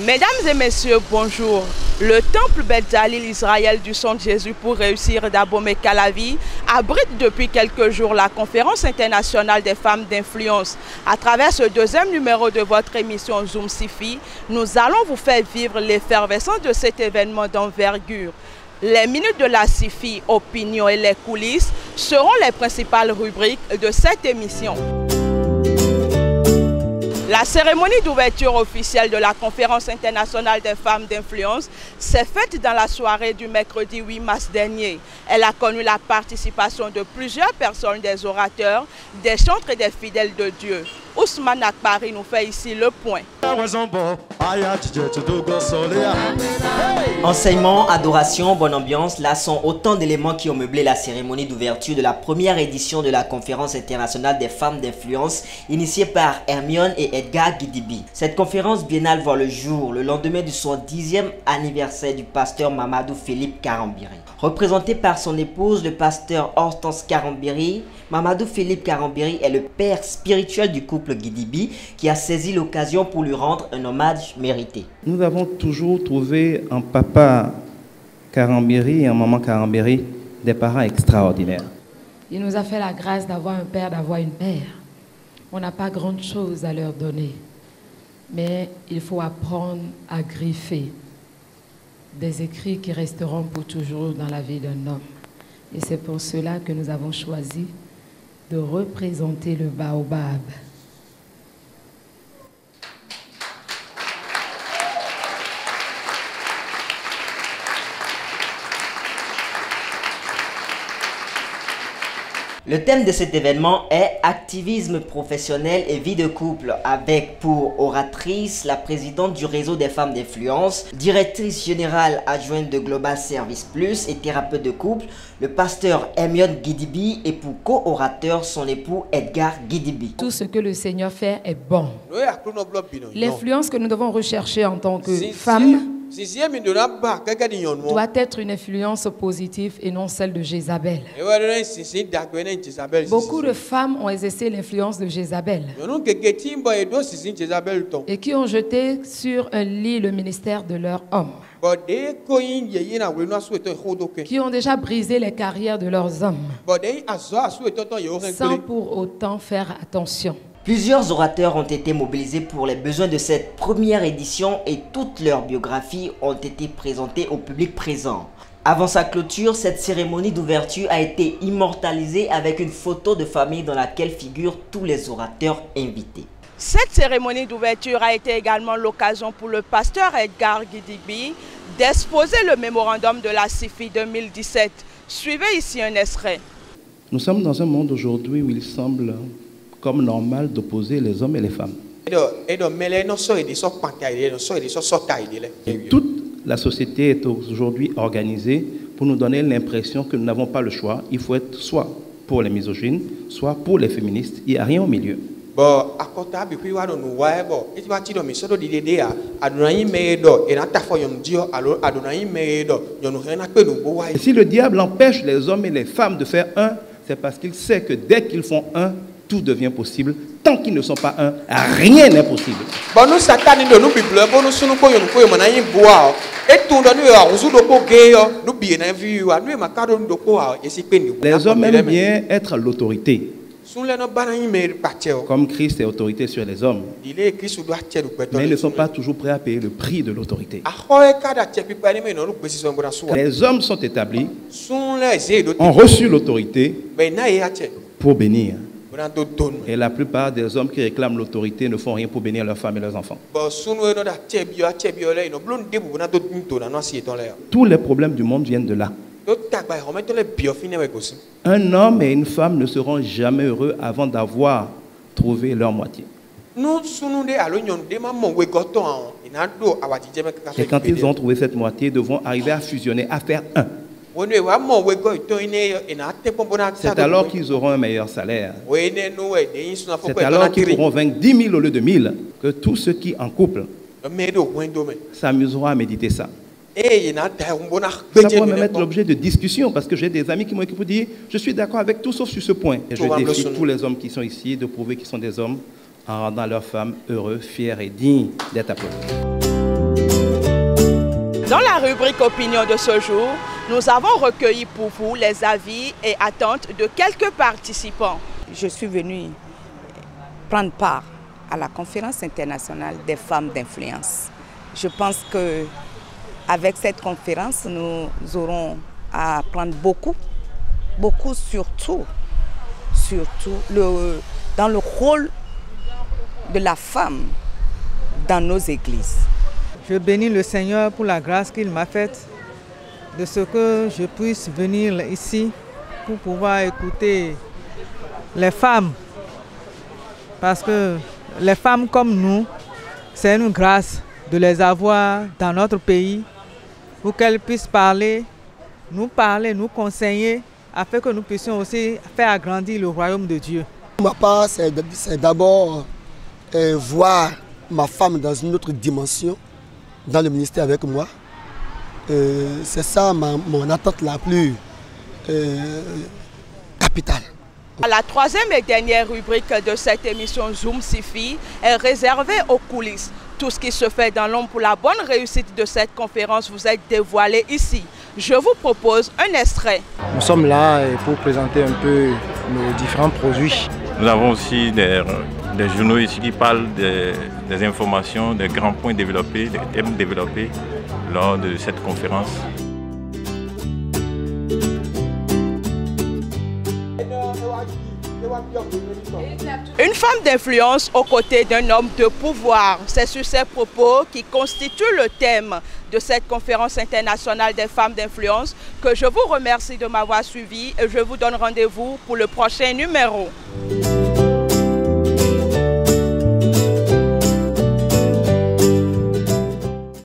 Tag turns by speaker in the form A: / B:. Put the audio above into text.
A: Mesdames et messieurs, bonjour. Le temple Beth-Jalil Israël du Sang de Jésus pour réussir d'Abomey Calavi abrite depuis quelques jours la conférence internationale des femmes d'influence. À travers ce deuxième numéro de votre émission Zoom Sifi, nous allons vous faire vivre l'effervescence de cet événement d'envergure. Les minutes de la Sifi, opinions et les coulisses seront les principales rubriques de cette émission. La cérémonie d'ouverture officielle de la conférence internationale des femmes d'influence s'est faite dans la soirée du mercredi 8 mars dernier. Elle a connu la participation de plusieurs personnes, des orateurs, des chantres et des fidèles de Dieu. Ousmane Akbari nous fait ici le point.
B: Enseignement, adoration, bonne ambiance, là sont autant d'éléments qui ont meublé la cérémonie d'ouverture de la première édition de la conférence internationale des femmes d'influence initiée par Hermione et Edgar Guidibi. Cette conférence biennale voit le jour le lendemain de son 10e anniversaire du pasteur Mamadou Philippe Karambiri. Représenté par son épouse, le pasteur Hortense Karambiri, Mamadou Philippe Karambiri est le père spirituel du couple Guidibi qui a saisi l'occasion pour lui rendre un hommage mérité.
C: Nous avons toujours trouvé en papa Karambiri et en maman Karambiri des parents extraordinaires.
D: Il nous a fait la grâce d'avoir un père, d'avoir une mère. On n'a pas grand-chose à leur donner, mais il faut apprendre à griffer des écrits qui resteront pour toujours dans la vie d'un homme. Et c'est pour cela que nous avons choisi de représenter le baobab.
B: Le thème de cet événement est activisme professionnel et vie de couple, avec pour oratrice la présidente du réseau des femmes d'influence, directrice générale adjointe de Global Service Plus et thérapeute de couple, le pasteur Hermione Guidibi, et pour co-orateur son époux Edgar Guidibi.
D: Tout ce que le Seigneur fait est bon. L'influence que nous devons rechercher en tant que femmes doit être une influence positive et non celle de Jézabel. Beaucoup de femmes ont exercé l'influence de Jézabel et qui ont jeté sur un lit le ministère de leur homme, qui ont déjà brisé les carrières de leurs hommes sans pour autant faire attention.
B: Plusieurs orateurs ont été mobilisés pour les besoins de cette première édition et toutes leurs biographies ont été présentées au public présent. Avant sa clôture, cette cérémonie d'ouverture a été immortalisée avec une photo de famille dans laquelle figurent tous les orateurs invités.
A: Cette cérémonie d'ouverture a été également l'occasion pour le pasteur Edgar Guidibi d'exposer le mémorandum de la Sifi 2017. Suivez ici un extrait.
C: Nous sommes dans un monde aujourd'hui où il semble comme normal d'opposer les hommes et les femmes. Et toute la société est aujourd'hui organisée pour nous donner l'impression que nous n'avons pas le choix. Il faut être soit pour les misogynes, soit pour les féministes. Il n'y a rien au milieu. Et si le diable empêche les hommes et les femmes de faire un, c'est parce qu'il sait que dès qu'ils font un, tout devient possible. Tant qu'ils ne sont pas un, rien n'est possible. Les hommes aiment bien être l'autorité. Comme Christ est autorité sur les hommes. Mais ils ne sont pas toujours prêts à payer le prix de l'autorité. Les hommes sont établis, ont reçu l'autorité pour bénir. Et la plupart des hommes qui réclament l'autorité ne font rien pour bénir leurs femmes et leurs enfants. Tous les problèmes du monde viennent de là. Un homme et une femme ne seront jamais heureux avant d'avoir trouvé leur moitié. Et quand ils ont trouvé cette moitié, ils devront arriver à fusionner, à faire un. C'est alors qu'ils auront un meilleur salaire. C'est alors qu'ils pourront vaincre 10 000 au lieu de 1000. Que tous ceux qui en couple s'amuseront à méditer ça. Ça pourrait même être l'objet de discussion parce que j'ai des amis qui m'ont écrit pour dire je suis d'accord avec tout sauf sur ce point. Et je défie tous les hommes qui sont ici de prouver qu'ils sont des hommes en rendant leurs femmes heureux, fiers et dignes d'être applaudis.
A: Dans la rubrique Opinion de ce jour, nous avons recueilli pour vous les avis et attentes de quelques participants.
E: Je suis venue prendre part à la conférence internationale des femmes d'influence. Je pense qu'avec cette conférence, nous aurons à apprendre beaucoup surtout dans le rôle de la femme dans nos églises.
F: Je bénis le Seigneur pour la grâce qu'il m'a faite, de ce que je puisse venir ici pour pouvoir écouter les femmes. Parce que les femmes comme nous, c'est une grâce de les avoir dans notre pays pour qu'elles puissent parler, nous conseiller, afin que nous puissions aussi faire agrandir le royaume de Dieu.
G: Pour ma part, c'est d'abord voir ma femme dans une autre dimension, dans le ministère avec moi. C'est ça mon attente la plus capitale.
A: La troisième et dernière rubrique de cette émission Zoom Sifi est réservée aux coulisses. Tout ce qui se fait dans l'ombre pour la bonne réussite de cette conférence vous est dévoilé ici. Je vous propose un extrait.
H: Nous sommes là pour présenter un peu nos différents produits.
I: Nous avons aussi des journaux ici qui parlent des informations, des grands points développés, des thèmes développés lors de cette conférence.
A: Une femme d'influence aux côtés d'un homme de pouvoir. C'est sur ces propos qui constituent le thème de cette conférence internationale des femmes d'influence que je vous remercie de m'avoir suivi et je vous donne rendez-vous pour le prochain numéro.